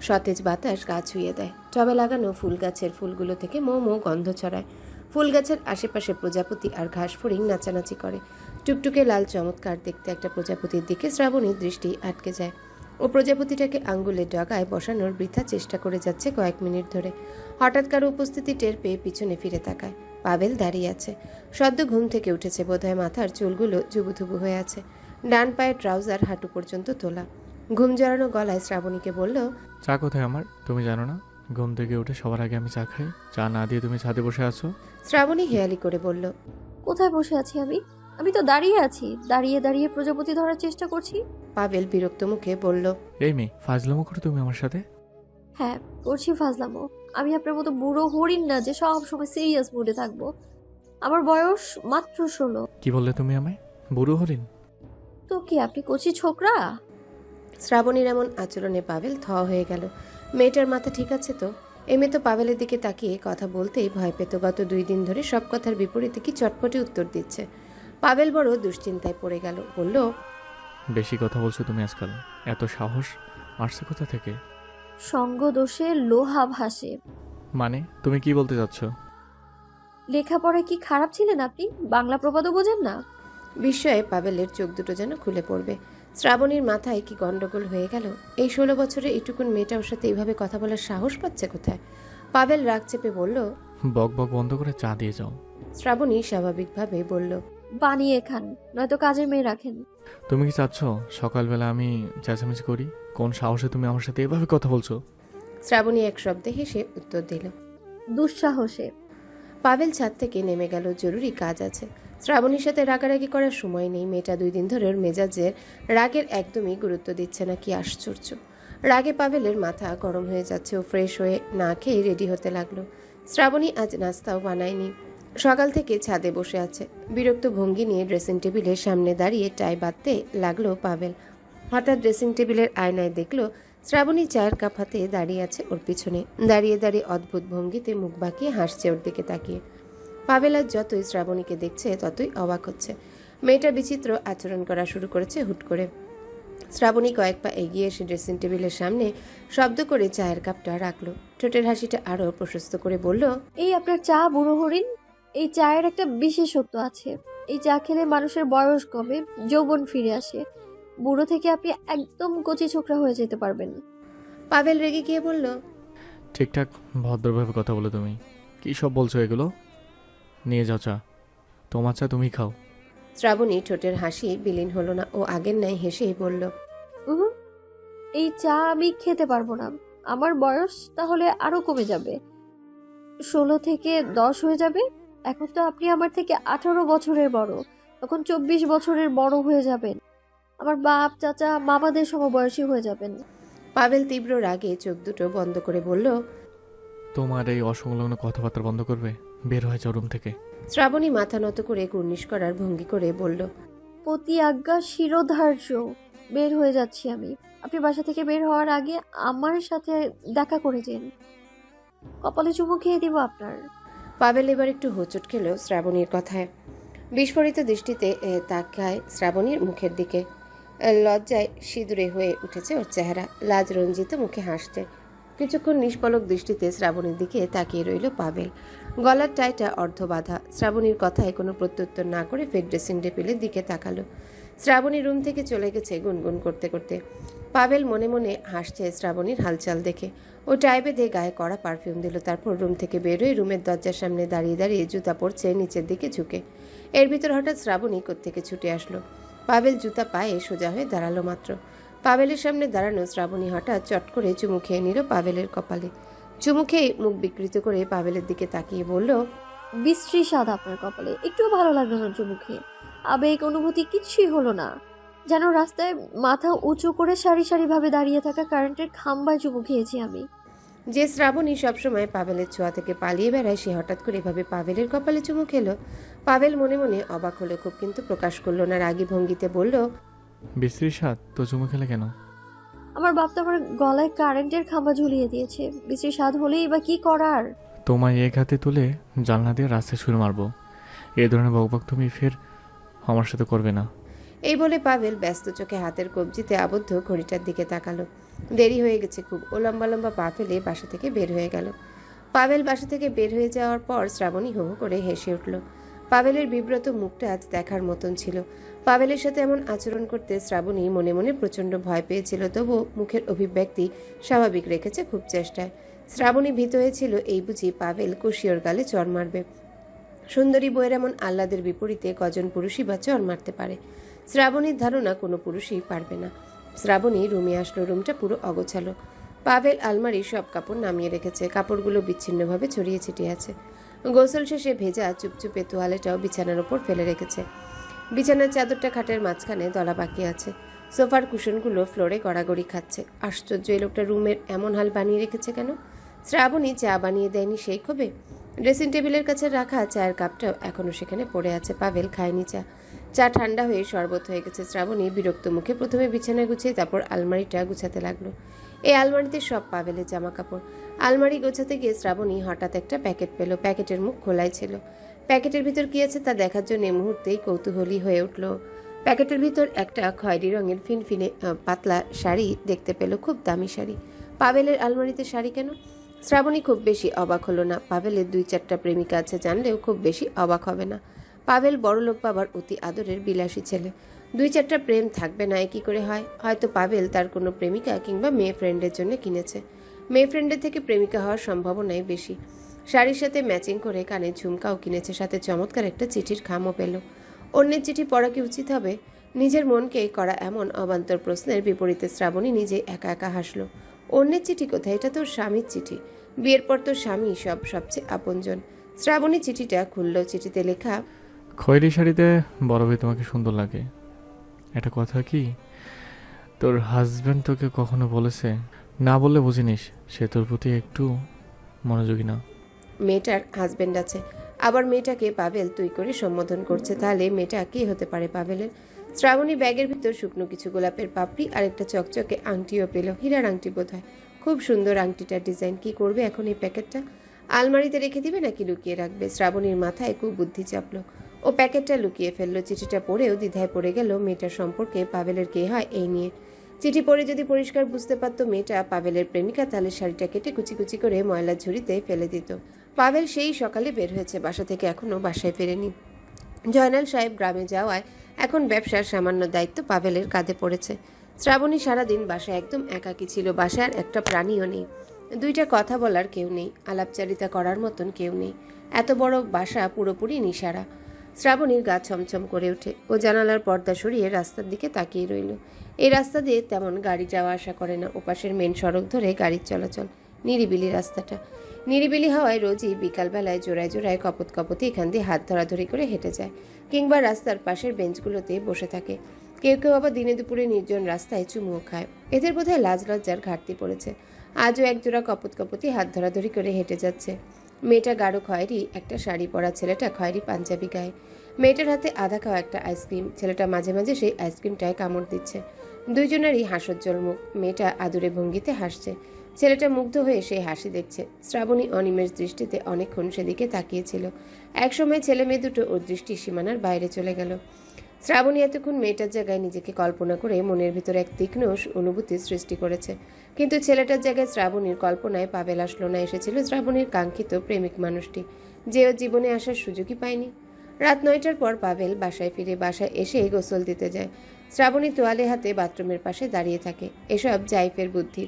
সতেজ বাতাস গা ছুঁয়ে দেয়। টবে লাগানো ফুল গাছের ফুলগুলো থেকে মৌ মৌ গন্ধ ছড়ায়। ফুল গাছের আশেপাশে প্রজাপতি আর ঘাস ফড়িং নাচানাচি করে। টুকটুকে লাল চমৎকার দেখতে একটা প্রজাপতির দিকে শ্রাবণীর দৃষ্টি আটকে যায়। ও প্রজাপতিটাকে আঙ্গুলের ডগায় বসানোর বৃথা চেষ্টা করে যাচ্ছে কয়েক মিনিট ধরে। হঠাৎ কারো উপস্থিতি টের পেয়ে পিছনে ফিরে তাকায়। পাভেল দাঁড়িয়ে আছে। সদ্য ঘুম থেকে উঠেছে বোধহয়। মাথার চুলগুলো জুবুথুবু হয়ে আছে। ডান পায়ের ট্রাউজার হাঁটু পর্যন্ত তোলা। ঘুম জড়ানো গলায় শ্রাবণীকে বলল, চা কোথায় আমার? তুমি জানো না ঘুম থেকে উঠে সবার আগে আমি চা খাই? চা না দিয়ে তুমি ছাদে বসে আছো। শ্রাবণী হেয়ালি করে বলল, কোথায় বসে আছি আমি? আমি তো দাঁড়িয়ে আছি। দাঁড়িয়ে দাঁড়িয়ে প্রজাপতি ধরার চেষ্টা করছি। পাভেল বিরক্ত মুখে বলল, এই মেয়ে, ফাজলামো করো তুমি আমার সাথে? হ্যাঁ, করছি ফাজলামো। আমি আপনার মতো বুড়ো হরিণ না যে সব সময় সিরিয়াস মুডে থাকবো। আমার বয়স মাত্র 16। কি বললে তুমি আমায়? বুড়ো হরিণ? তো কি আপনি কচি ছোকরা? শ্রাবণীর এমন আচরণে পাভেল থ হয়ে গেল। মেয়েটার মাথা ঠিক আছে তো? এই মেয়ে তো পাভেলের দিকে তাকিয়ে কথা বলতেই ভয় পেত। গত 2 দিন ধরে সব কথার বিপরীতে কি চটপটে উত্তর দিচ্ছে। পাভেল বড় দুশ্চিন্তায় পড়ে গেল। বলল, বেশি কথা বলছো তুমি আজকাল। এত সাহস আসছে কোথা থেকে? সঙ্গ দোষে লোহা ভাসে। মানে তুমি কি বলতে চাচ্ছ? লেখাপড়ায় কি খারাপ ছিলেন আপনি? বাংলা প্রবাদও বোঝেন না? বিস্ময়ে পাভেলের চোখ দুটো যেন খুলে পড়বে। শ্রাবণীর মাথায় কি গন্ডগোল হয়ে গেল? এই 16 বছরে এইটুকুন মেয়েটা ওর সাথে এইভাবে কথা বলার সাহস পাচ্ছে কোথায়? পাভেল রাগ চেপে বলল, বক বক বন্ধ করে চা দিয়ে যাও। শ্রাবণী স্বাভাবিকভাবে বলল, বানিয়ে খান, নয়তো কাজের মেয়ে রাখেন। তুমি কি চাচ্ছ সকালবেলা আমি চেঁচামেচি করি? কোন সাহসে তুমি আমার সাথে এভাবে কথা বলছো? শ্রাবণী এক শব্দে হেসে উত্তর দিল, দুঃসাহসে। পাভেল ছাদ থেকে নেমে গেল। জরুরি কাজ আছে। শ্রাবণীর সাথে রাগারাগি করার সময় নেই। মেয়েটা 2 দিন ধরে ওর মেজাজের রাগের একদমই গুরুত্ব দিচ্ছে না। কি আশ্চর্য! রাগে পাভেলের মাথা গরম হয়ে যাচ্ছে। ও ফ্রেশ হয়ে না খেয়ে রেডি হতে লাগলো। শ্রাবণী আজ নাস্তাও বানায়নি। সকাল থেকে ছাদে বসে আছে। বিরক্ত ভঙ্গি নিয়ে ড্রেসিং টেবিলের সামনে দাঁড়িয়ে টাই বাঁধতে লাগলো পাভেল। হঠাৎ ড্রেসিং টেবিলের আয়নায় দেখলো শ্রাবণী চায়ের কাপ হাতে দাঁড়িয়ে আছে ওর পিছনে। দাঁড়িয়ে দাঁড়িয়ে অদ্ভুত ভঙ্গিতে মুখ বাঁকিয়ে হাসছে ওর দিকে তাকিয়ে। পাভেল আজ যতই শ্রাবণীকে দেখছে ততই অবাক হচ্ছে। মেয়েটা বিচিত্র আচরণ করা শুরু করেছে হুট করে। শ্রাবণী কয়েক পা এগিয়ে এসে ড্রেসিং টেবিলের সামনে শব্দ করে চায়ের কাপটা রাখলো। ঠোঁটের হাসিটা আরও প্রশস্ত করে বলল, এই আপনার চা বুড়ো হরিণ। এই চায়ের একটা বিশেষত্ব আছে। এই চা খেলে মানুষের বয়স কমে, যৌবন ফিরে আসে। বুড়ো থেকে আপনি একদম কচি ছোকরা হয়ে যেতে পারবেন। পাভেল রেগে গিয়ে বলল, ঠিকঠাক ভদ্রভাবে কথা বলো তুমি। কী সব বলছো এগুলো? নিয়ে যাও চা। তোমার চা তুমি খাও। শ্রাবণী ঠোঁটের হাসি বিলীন হলো না। ও আগের ন্যায় হেসেই বলল, উহু, এই চা আমি খেতে পারবো না। আমার বয়স তাহলে আরো কমে যাবে, 16 থেকে 10 হয়ে যাবে। এখন তো আপনি আমার থেকে 18 বছরের বড়, তখন 24 বছরের বড় হয়ে যাবেন। আমার বাপ চাচা মামাদের সমবয়সী হয়ে যাবেন। পাভেল তীব্র রাগে চোখ দুটো বন্ধ করে বলল। তোমার এই অসংলগ্ন কথাবার্তা বন্ধ করবে? বের হয়ে যাও রুম থেকে। শ্রাবণী মাথা নত করে কুর্নিশ করার ভঙ্গি করে বলল। প্রতি আজ্ঞা শিরোধার্য। বের হয়ে যাচ্ছি আমি। আপনি বাসা থেকে বের হওয়ার আগে আমার সাথে দেখা করে যান, কপালে চুমু খেয়ে দিব আপনার। পাভেল এবার একটু হোঁচট খেল শ্রাবণীর কথায়। বিস্ফোরিত দৃষ্টিতে তাকায় শ্রাবণীর মুখের দিকে। লজ্জায় সিঁদুরে হয়ে উঠেছে ওর চেহারা। লাজ রঞ্জিত মুখে হাসছে। কিছুক্ষণ নিষ্পলক দৃষ্টিতে শ্রাবণীর দিকে তাকিয়ে রইল পাভেল। গলার টাইটা অর্ধবাঁধা। শ্রাবণীর কথায় কোনো প্রত্যুত্তর না করে ফের ড্রেসিং টেবিলের দিকে তাকালো। শ্রাবণী রুম থেকে চলে গেছে গুনগুন করতে করতে। পাভেল মনে মনে হাসছে শ্রাবণীর হালচাল দেখে। ও টাই বেঁধে গায়ে কড়া পারফিউম দিল। তারপর রুম থেকে বেরোয় রুমের দরজার সামনে দাঁড়িয়ে দাঁড়িয়ে জুতা পরছে নিচের দিকে ঝুঁকে। এর ভিতর হঠাৎ শ্রাবণী কোত্থেকে ছুটে আসলো। পাভেল জুতা পায়ে সোজা হয়ে দাঁড়ালো মাত্র। পাভেলের সামনে দাঁড়ানো শ্রাবণী হঠাৎ চট করে চুমু খেয়ে নিল পাভেলের কপালে। চুমু খেয়ে মুখ বিকৃত করে পাভেলের দিকে তাকিয়ে বলল। বিশ্রী স্বাদ আপনার কপালে, একটু ভালো লাগলো না চুমু খেয়ে। আবেগ অনুভূতি কিছুই হলো না, যেন রাস্তায় মাথা উঁচু করে সারি সারি ভাবে দাঁড়িয়ে থাকা কারেন্টের খাম্বায় চুমু খেয়েছি আমি। যে শ্রাবণী সবসময় পাভেলের ছোঁয়া থেকে পালিয়ে বেড়ায়, সে হঠাৎ করে এভাবে পাভেলের কপালে চুমু খেলো। পাভেল মনে মনে অবাক হলো খুব, কিন্তু প্রকাশ করলো না। রাগী ভঙ্গিতে বলল। বিশ্রী স্বাদ তো চুমু খেলে কেন? আমার বাপ তো আমার গলায় কারেন্টের খাম্বা ঝুলিয়ে দিয়েছে, বিশ্রী স্বাদ হলেই বা কি করার। তোমায় এক হাতে তুলে জানলা দিয়ে রাস্তায় ছুঁড়ে মারবো। এই ধরনের বকবক তুমি ফের আমার সাথে করবে না। এই বলে পাভেল ব্যস্ত চোখে হাতের কবজিতে আবদ্ধ ঘড়িটার দিকে তাকালো। দেরি হয়ে গেছে খুব। ও লম্বা লম্বা পা ফেলে বাসা থেকে বের হয়ে গেল। পাভেল বাসা থেকে বের হয়ে যাওয়ার পর শ্রাবণী হো হো করে হেসে উঠল। পাভেলের বিব্রত মুখটা আজ দেখার মতন ছিল। পাভেলের সাথে এমন আচরণ করতে শ্রাবণী মনে মনে প্রচণ্ড ভয় পেয়েছিল, তবু মুখের অভিব্যক্তি স্বাভাবিক রেখেছে খুব চেষ্টায়। শ্রাবণী ভীত হয়েছিল এই বুঝি পাভেল কুশিয়র গালে চড় মারবে। সুন্দরী বইয়ের এমন আহ্লাদের বিপরীতে কজন পুরুষই বা চড় মারতে পারে? শ্রাবণীর ধারণা কোনো পুরুষই পারবে না। শ্রাবণী রুমে আসলো। রুমটা পুরো অগোছালো। পাভেল আলমারির সব কাপড় নামিয়ে রেখেছে। কাপড়গুলো বিচ্ছিন্নভাবে ছড়িয়ে ছিটিয়ে আছে। গোসল শেষে ভেজা চুপচুপে তোয়ালেটাও বিছানার ওপর ফেলে রেখেছে। বিছানার চাদরটা খাটের মাঝখানে দলা বাকি আছে। সোফার কুশনগুলো ফ্লোরে গড়াগড়ি খাচ্ছে। আশ্চর্য, এই লোকটা রুমের এমন হাল বানিয়ে রেখেছে কেন? শ্রাবণী চা বানিয়ে দেয়নি সেই ক্ষোভে? ড্রেসিং টেবিলের কাছে রাখা চায়ের কাপটাও এখনও সেখানে পড়ে আছে। পাভেল খায়নি চা। চা ঠান্ডা হয়ে শরবত হয়ে গেছে। শ্রাবণী বিরক্ত মুখে প্রথমে বিছানা গুছিয়ে তারপর আলমারিটা গুছাতে লাগলো। এই আলমারিতে সব পাভেলের জামা কাপড়। আলমারি গোছাতে গিয়ে শ্রাবণী হঠাৎ একটা প্যাকেট পেল। প্যাকেটের মুখ খোলাই ছিল। প্যাকেটের ভিতর কি আছে তা দেখার জন্য মুহূর্তেই কৌতূহলী হয়ে উঠল। প্যাকেটের ভিতর একটা খয়েরি রঙের ফিনফিনে পাতলা শাড়ি দেখতে পেল, খুব দামি শাড়ি। পাভেলের আলমারিতে শাড়ি কেন? শ্রাবণী খুব বেশি অবাক হলো না। পাভেলের 2-4টা প্রেমিকা আছে জানলেও খুব বেশি অবাক হবে না। পাভেল বড়লোক বাবার অতি আদরের বিলাসী ছেলে। 2-4টা প্রেম থাকবে না কি করে হয়? হয়তো পাভেল তার কোনো প্রেমিকা কিংবা মেয়ে ফ্রেন্ডের জন্য কিনেছে। মেয়ে ফ্রেন্ডের থেকে প্রেমিকা হওয়ার সম্ভাবনাই বেশি। শাড়ির সাথে ম্যাচিং করে কানের ঝুমকাও কিনেছে, সাথে চমৎকার একটা চিঠির খামও পেল। অন্যের চিঠি পড়া কি উচিত হবে? নিজের মনকে করা এমন অবান্তর প্রশ্নের বিপরীতে শ্রাবণী নিজে একা একা হাসলো। অন্যের চিঠি কোথায়? এটা তোর স্বামীর চিঠি। বিয়ের পর তোর স্বামী সবচেয়ে আপনজন। শ্রাবণী চিঠিটা খুলল। চিঠিতে লেখা। খয়েরি শাড়িতে বড় ভাই তোমাকে সুন্দর লাগে। এটা কথা কি তোর হাজব্যান্ড তোকে কখনো বলেছে? না বললে বুঝিনিস সে তোর প্রতি একটু মনোযোগী না। মেয়েটার হাজবেন্ড আছে, আবার মেয়েটাকে পাভেল তুই করে সম্বোধন করছে। তাহলে মেয়েটা কে হতে পারে পাভেলের? শ্রাবণী ব্যাগের ভিতর শুকনো কিছু গোলাপের পাপড়ি আর একটা চকচকে আংটিও পেল। হীরার আংটি বোধহয়। খুব সুন্দর আংটিটার ডিজাইন। কি করবে এখন এই প্যাকেটটা? আলমারিতে রেখে দিবে নাকি লুকিয়ে রাখবে? শ্রাবণীর মাথায় খুব বুদ্ধি চাপলো। ও প্যাকেটটা লুকিয়ে ফেললো। চিঠিটা পড়েও দ্বিধায় পড়ে গেল মেয়েটার সম্পর্কে পাভেলের কে হয় এই নিয়ে। চিঠি পড়ে যদি পরিষ্কার বুঝতে পারতো মেয়েটা পাভেলের প্রেমিকা, তাহলে শাড়িটা কেটে কুচি কুচি করে ময়লার ঝুড়িতে ফেলে দিত। পাভেল সেই সকালে বের হয়েছে বাসা থেকে, এখনও বাসায় ফেরেনি। জয়নাল সাহেব গ্রামে যাওয়ায় এখন ব্যবসার সামান্য দায়িত্ব পাভেলের কাঁধে পড়েছে। শ্রাবণী সারাদিন বাসায় একদম একাকী ছিল। বাসায় আর একটা প্রাণীও নেই। 2টা কথা বলার কেউ নেই। আলাপচারিতা করার মতন কেউ নেই। এত বড় বাসা পুরোপুরি নিশারা। শ্রাবণীর গা ছমছম করে ওঠে। ও জানালার পর্দা সরিয়ে রাস্তার দিকে তাকিয়ে রইল। এই রাস্তা দিয়ে তেমন গাড়ি যাওয়া আসা করে না। ওপাশের মেন সড়ক ধরে গাড়ির চলাচল। নিরিবিলি রাস্তাটা। নিরিবিলি হওয়ায় রোজই বিকালবেলায় জোড়ায় জোড়ায় কপত কপতি এখান দিয়ে হাত ধরাধরি করে হেঁটে যায়, কিংবা রাস্তার পাশের বেঞ্চগুলোতে বসে থাকে। কেউ কেউ আবার দিনে দুপুরে নির্জন রাস্তায় চুমুও খায়। এদের বোধহয় লাজ লজ্জার ঘাটতি পড়েছে। আজও একজোড়া কপত কপতি হাত ধরাধরি করে হেঁটে যাচ্ছে। মেয়েটা গাঢ় খয়েরি একটা শাড়ি পরা, ছেলেটা খয়েরি পাঞ্জাবি গায়ে। মেয়েটার হাতে আধা খাওয়া একটা আইসক্রিম, ছেলেটা মাঝে মাঝে সেই আইসক্রিমটায় কামড় দিচ্ছে। দুইজনেরই হাস্যোজ্জ্বল মুখ। মেয়েটা আদুরে ভঙ্গিতে হাসছে, ছেলেটা মুগ্ধ হয়ে সেই হাসি দেখছে। শ্রাবণী অনিমেষ দৃষ্টিতে অনেকক্ষণ সেদিকে তাকিয়েছিল। একসময় ছেলে মেয়ে দুটো ওর দৃষ্টির সীমানার বাইরে চলে গেল। শ্রাবণী এতক্ষণ মেয়েটার জায়গায় নিজেকে কল্পনা করে মনের ভিতরে এক তীক্ষ্ণ অনুভূতির সৃষ্টি করেছে। কিন্তু ছেলেটার জায়গায় শ্রাবণীর কল্পনায় পাবেল আসলো না। এসেছিল শ্রাবণীর কাঙ্ক্ষিত প্রেমিক মানুষটি, যে ওর জীবনে আসার সুযোগই পায়নি। রাত 9টার পর পাবেল বাসায় ফিরে। বাসায় এসে গোসল দিতে যায়। শ্রাবণী তোয়ালে হাতে বাথরুমের পাশে দাঁড়িয়ে থাকে। এসব জাইফের বুদ্ধি।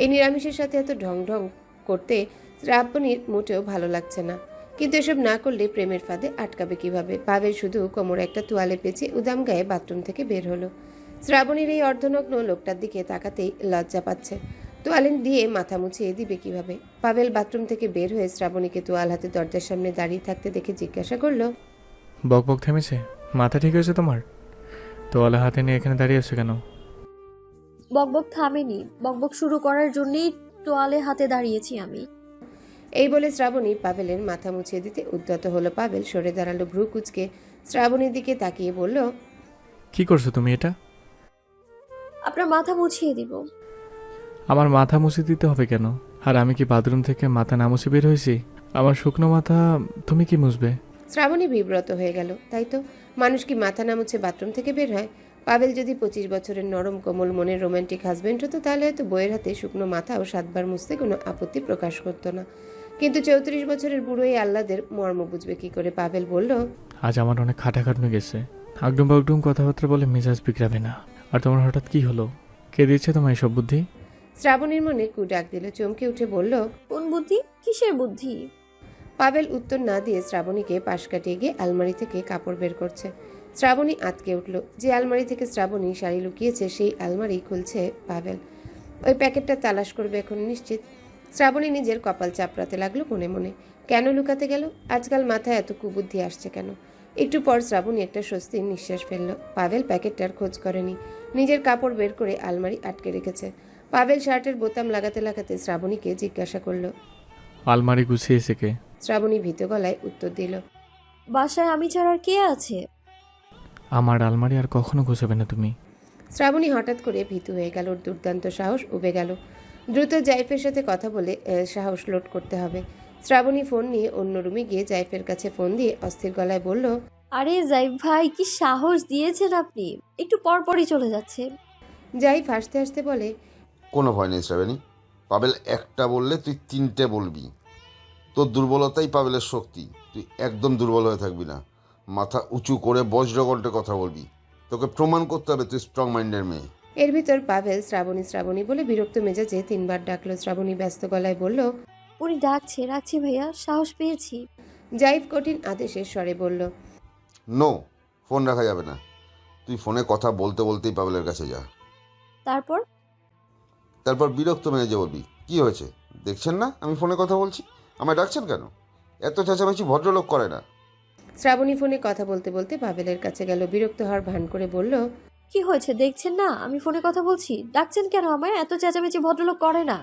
এই নিরামিষের সাথে এত ঢং ঢং করতে শ্রাবণীর মোটেও ভালো লাগছে না। কিন্তু এসব না করলে প্রেমের ফাঁদে আটকাবে কিভাবে? পাবেল শুধু কোমরে একটা তোয়ালে পেঁচিয়ে উদাম গায়ে বাথরুম থেকে বের হলো। শ্রাবণীর এই অর্ধনগ্ন লোকটার দিকে তাকাতেই লজ্জা পাচ্ছে। তোয়ালে দিয়ে মাথা মুছিয়ে দিবে কিভাবে? পাবেল বাথরুম থেকে বের হয়ে শ্রাবণীকে তোয়াল হাতে দরজার সামনে দাঁড়িয়ে থাকতে দেখে জিজ্ঞাসা করলো, বক বক থেমেছে? মাথা ঠিক হয়েছে তোমার? তোয়ালে হাতে নিয়ে এখানে দাঁড়িয়ে আছো কেন? বকবক থামেনি, বকবক শুরু করার জন্যই তোয়ালে হাতে দাঁড়িয়েছি আমি। এই বলে শ্রাবণী পাবেলের মাথা মুছিয়ে দিতে উদ্যত হলো। পাবেল সরে দাঁড়ালো, ভ্রু কুচকে শ্রাবণীর দিকে তাকিয়ে বলল, কি করছো তুমি এটা? আপনার মাথা মুছিয়ে দিব। আমার মাথা মুছে দিতে হবে কেন? আর আমি কি বাথরুম থেকে মাথা না মুছে বের হয়েছি? আমার শুকনো মাথা তুমি কি মুছবে? শ্রাবণী বিব্রত হয়ে গেল। তাই তো, মানুষ কি মাথা না মুছে বাথরুম থেকে বের হয়? পাবেল যদি 25 বছরের নরম কোমল মনের রোমান্টিক হাজবেন্ড হতো, তাহলে হয়তো বইয়ের হাতে শুকনো মাথা ও 7 বার মুছতে কোনো আপত্তি প্রকাশ করতো না। কিন্তু 34 বছরের বুড়ো এই আহ্লাদের মর্ম বুঝবে কি করে? পাবেল বলল, আজ আমার অনেক খাটাখাটনি গেছে। আগডুম বাগডুম কথাবার্তা বলে মেজাজ বিগড়াবে না। আর তোমার হঠাৎ কি হলো? কে দিচ্ছে তোমার এসব বুদ্ধি? শ্রাবণীর মনে কু ডাক দিল। চমকে উঠে বলল, কোন বুদ্ধি? কিসের বুদ্ধি? পাবেল উত্তর না দিয়ে শ্রাবণীকে পাশ কাটিয়ে গিয়ে আলমারি থেকে কাপড় বের করছে। শ্রাবণী আঁতকে উঠল। যে আলমারি থেকে শ্রাবণী শাড়ি লুকিয়েছে সেই আলমারি খুলছে পাবেল। ওই প্যাকেটটা তালাশ করবে এখন নিশ্চিত। শ্রাবণী নিজের কপাল চাপড়াতে লাগলো মনে মনে। কেন লুকাতে গেল? আজকাল মাথায় এত কুবুদ্ধি আসছে কেন? একটু পর শ্রাবণী একটা স্বস্তির নিঃশ্বাস ফেলল। পাবেল প্যাকেটটার খোঁজ করেনি, নিজের কাপড় বের করে আলমারি আটকে রেখেছে। পাবেল শার্টের বোতাম লাগাতে লাগাতে শ্রাবণীকে জিজ্ঞাসা করলো, আলমারি গুছিয়েছে কে? শ্রাবণী ভীত গলায় উত্তর দিল, বাসায় আমি ছাড়া আর কে আছে? আমার আলমারি আর কখনো গুছাবে না তুমি। শ্রাবণী হঠাৎ করে ভীতু হয়ে গেল। ওর দুর্দান্ত সাহস উবে গেল। দ্রুত জাইফের সাথে কথা বলে সাহস লোড করতে হবে। শ্রাবণী ফোন নিয়ে অন্য রুমে গিয়ে জাইফের কাছে ফোন দিয়ে অস্থির গলায় বলল, আরে জাইব ভাই, কি সাহস দিয়েছেন আপনি! একটু পরপরই চলে যাচ্ছে। জাইফ হাসতে হাসতে বলে, কোনো ভয় নেই শ্রাবণী। পাবেল একটা বললে তুই 3টে বলবি। তোর দুর্বলতাই পাবেলের শক্তি। তুই একদম দুর্বল হয়ে থাকবি না। মাথা উঁচু করে বজ্রকণ্ঠে কথা বলবি। তোকে প্রমাণ করতে হবে তুই স্ট্রং মাইন্ডের মেয়ে। এর ভিতর পাভেল শ্রাবণী শ্রাবণী বলে বিরক্ত মেজাজে 3বার ডাকলো। শ্রাবণী ব্যস্ত গলায় বলল, উনি ডাকছে, রাখছি ভাইয়া, সাহস পেয়েছি। জাইফ কঠিন আদেশের স্বরে বলল, নো, ফোন রাখা যাবে না। তুই ফোনে কথা বলতে বলতেই পাবেলের কাছে যা। তারপর বিরক্ত মেজাজে বলবি, কি হয়েছে দেখছেন না আমি ফোনে কথা বলছি, আমায় ডাকছেন কেন? এত চেঁচামেচি ভদ্রলোক করে না। শ্রাবণী ফোনে কথা বলতে বলতে পাভেলের কাছে গেল। বিরক্ত হওয়ার ভান করে বলল, কি হয়েছে দেখছেন না আমি ফোনে কথা বলছি, ডাকছেন কেন আমায়? এত চেঁচামেচি ভদ্রলোক করে না।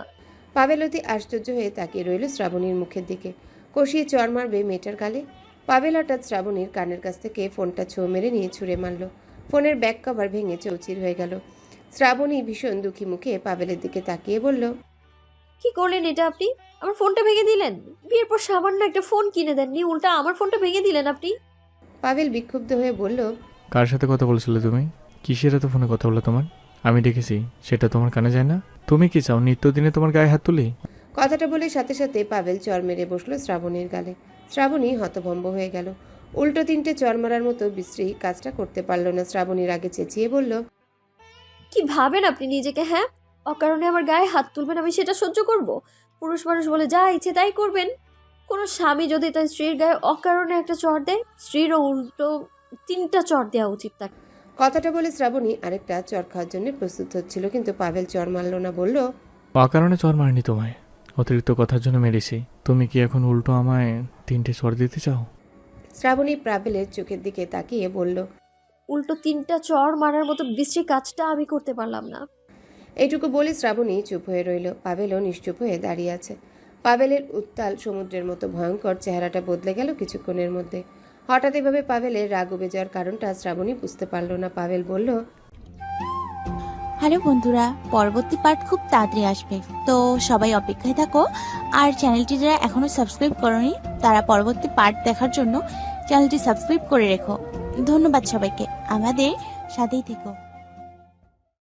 পাভেল অতি আশ্চর্য হয়ে তাকিয়ে রইল শ্রাবণীর মুখের দিকে। কষিয়ে চড় মারবে মেয়েটার গালে। পাভেল হঠাৎ শ্রাবণীর কানের কাছ থেকে ফোনটা ছো মেরে নিয়ে ছুঁড়ে মারল। ফোনের ব্যাক কভার ভেঙে চৌচির হয়ে গেল। শ্রাবণী ভীষণ দুঃখী মুখে পাভেলের দিকে তাকিয়ে বলল, কি করলেন এটা আপনি? আমার ফোনটা ভেঙে দিলেন। বিয়ের পর সামান্য একটা ফোন কিনে দেননি, উল্টা আমার ফোনটা ভেঙে দিলেন আপনি। পাভেল বিক্ষুব্ধ হয়ে বলল, কার সাথে কথা বলছিলে তুমি? কিসের এত ফোনে কথা বলো তোমার? আমি দেখেছি, সেটা তোমার কানে যায় না? তুমি কি চাও নিত্যদিনে তোমার গায়ে হাত তুলি? কথাটা বলে সাথে সাথে পাভেল চর মেরে বসলো শ্রাবণীর গালে। শ্রাবণী হতভম্ব হয়ে গেল। উল্টো 3টে চর মারার মতো বিশ্রী কাজটা করতে পারল না। শ্রাবণীর আগে চেঁচিয়ে বলল, কি ভাবেন আপনি নিজেকে? হ্যাঁ, অকারণে আমার গায়ে হাত তুলবেন, আমি সেটা সহ্য করব? পুরুষ মানুষ বলে যা ইচ্ছে তাই করবেন। কোনো স্বামী যদি তার স্ত্রীর গায়ে অকারণে একটা চড় দেয়, স্ত্রীরও উল্টো 3টা চড় দেওয়া উচিত তাকে। কথাটা বলে শ্রাবণী আরেকটা চর খাওয়ার জন্য প্রস্তুত হচ্ছিল, কিন্তু পাভেল চর মারল না, বলল, অকারণে চর মারিনি তোমায়, অতিরিক্ত কথার জন্য মেরেছি। তুমি কি এখন উল্টো আমায় 3টে চর দিতে চাও? শ্রাবণী পাভেলের চোখের দিকে তাকিয়ে বলল, উল্টো 3টা চড় মারার মতো বিশ্রী কাজটা আমি করতে পারলাম না। এইটুকু বলে শ্রাবণী চুপ হয়ে রইল। পাভেলও নিশ্চুপ হয়ে দাঁড়িয়ে আছে। পাভেলের উত্তাল সমুদ্রের মতো ভয়ঙ্কর চেহারাটা বদলে গেল কিছুক্ষণের মধ্যে। হঠাৎ এভাবে পাভেলের রাগ উবে যাওয়ার কারণটা শ্রাবণী বুঝতে পারল না। পাভেল বলল, হ্যালো বন্ধুরা, পরবর্তী পার্ট খুব তাড়াতাড়ি আসবে, তো সবাই অপেক্ষায় থাকো। আর চ্যানেলটি যারা এখনো সাবস্ক্রাইব করনি তারা পরবর্তী পার্ট দেখার জন্য চ্যানেলটি সাবস্ক্রাইব করে রেখো। ধন্যবাদ সবাইকে, আমাদের সাথেই থেকো।